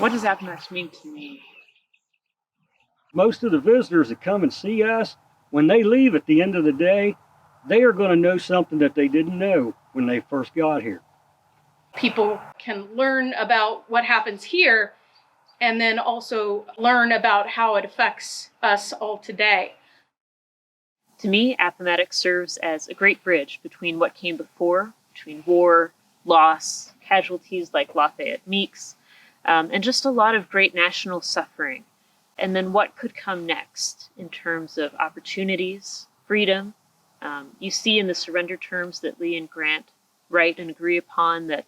What does Appomattox mean to me? Most of the visitors that come and see us, when they leave at the end of the day, they are going to know something that they didn't know when they first got here. People can learn about what happens here and then also learn about how it affects us all today. To me, Appomattox serves as a great bridge between what came before, between war, loss, casualties like Lafayette Meeks, and just a lot of great national suffering. And then what could come next in terms of opportunities, freedom. You see in the surrender terms that Lee and Grant write and agree upon that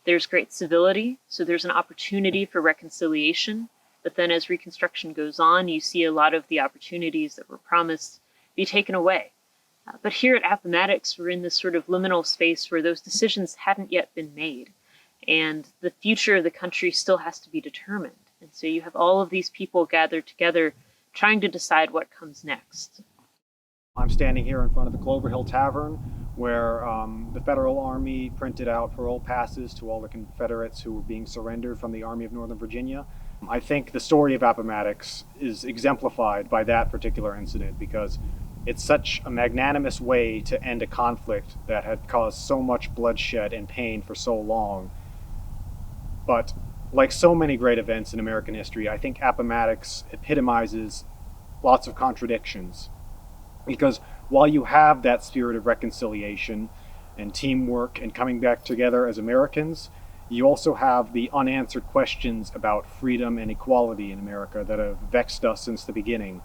there's great civility, so there's an opportunity for reconciliation. But then as Reconstruction goes on, you see a lot of the opportunities that were promised be taken away. But here at Appomattox, we're in this sort of liminal space where those decisions hadn't yet been made. And the future of the country still has to be determined. And so you have all of these people gathered together trying to decide what comes next. I'm standing here in front of the Clover Hill Tavern, where the Federal Army printed out parole passes to all the Confederates who were being surrendered from the Army of Northern Virginia. I think the story of Appomattox is exemplified by that particular incident because it's such a magnanimous way to end a conflict that had caused so much bloodshed and pain for so long. But like so many great events in American history, I think Appomattox epitomizes lots of contradictions. Because while you have that spirit of reconciliation and teamwork and coming back together as Americans, you also have the unanswered questions about freedom and equality in America that have vexed us since the beginning.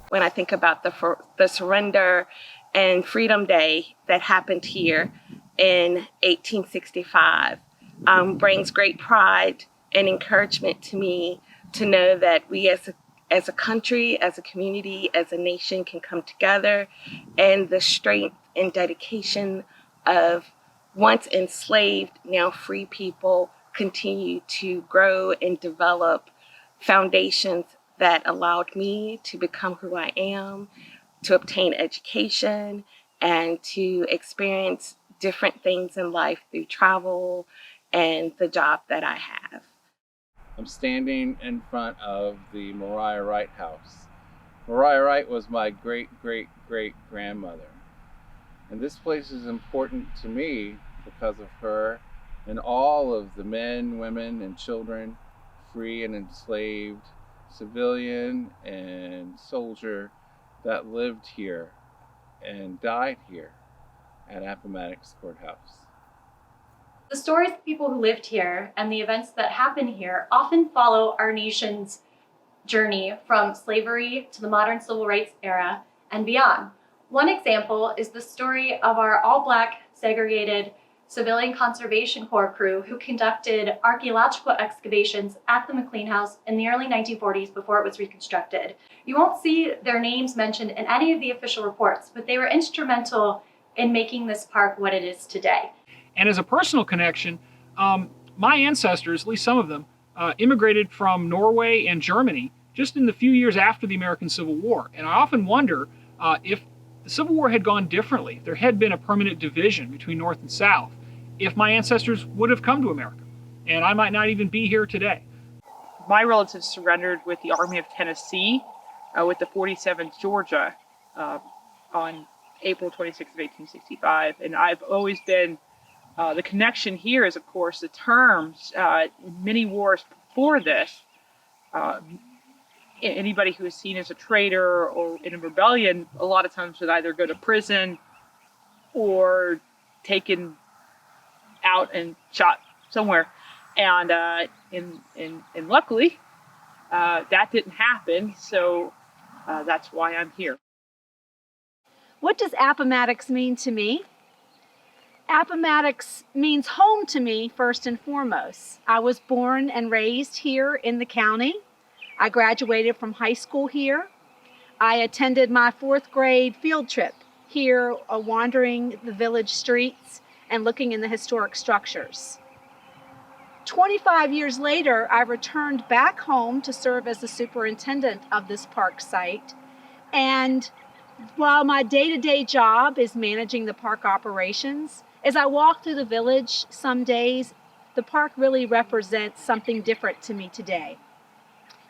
When I think about the surrender and Freedom Day that happened here in 1865, brings great pride and encouragement to me to know that we as a country, as a community, as a nation can come together, and the strength and dedication of once enslaved, now free people continue to grow and develop foundations that allowed me to become who I am, to obtain education, and to experience different things in life through travel and the job that I have. I'm standing in front of the Mariah Wright house. Mariah Wright was my great-great-great-grandmother. And this place is important to me because of her and all of the men, women, and children, free and enslaved, civilian and soldier, that lived here and died here at Appomattox Courthouse. The stories of people who lived here and the events that happen here often follow our nation's journey from slavery to the modern civil rights era and beyond. One example is the story of our all-Black segregated Civilian Conservation Corps crew who conducted archaeological excavations at the McLean House in the early 1940s before it was reconstructed. You won't see their names mentioned in any of the official reports, but they were instrumental in making this park what it is today. And as a personal connection, my ancestors, at least some of them, immigrated from Norway and Germany just in the few years after the American Civil War. And I often wonder if the Civil War had gone differently, if there had been a permanent division between North and South, if my ancestors would have come to America, and I might not even be here today. My relatives surrendered with the Army of Tennessee, with the 47th Georgia, on April 26th of 1865. And I've always been, the connection here is, of course, the terms. In many wars before this, anybody who is seen as a traitor or in a rebellion, a lot of times would either go to prison or taken out and shot somewhere. And luckily, that didn't happen. So that's why I'm here. What does Appomattox mean to me? Appomattox means home to me first and foremost. I was born and raised here in the county. I graduated from high school here. I attended my 4th grade field trip here, wandering the village streets and looking in the historic structures. 25 years later, I returned back home to serve as the superintendent of this park site. And while my day-to-day job is managing the park operations, as I walk through the village some days, the park really represents something different to me today.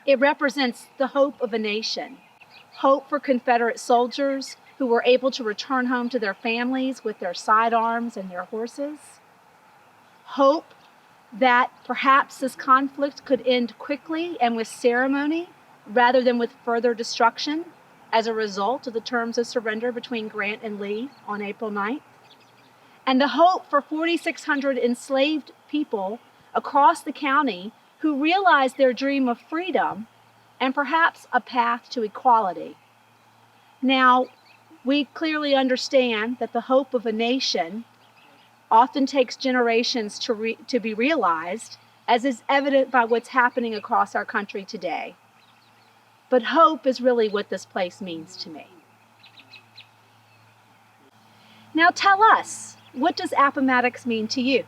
It represents the hope of a nation, hope for Confederate soldiers who were able to return home to their families with their sidearms and their horses, hope that perhaps this conflict could end quickly and with ceremony rather than with further destruction as a result of the terms of surrender between Grant and Lee on April 9th, and the hope for 4,600 enslaved people across the county who realized their dream of freedom and perhaps a path to equality. Now, we clearly understand that the hope of a nation often takes generations to be realized, as is evident by what's happening across our country today. But hope is really what this place means to me. Now tell us, what does Appomattox mean to you?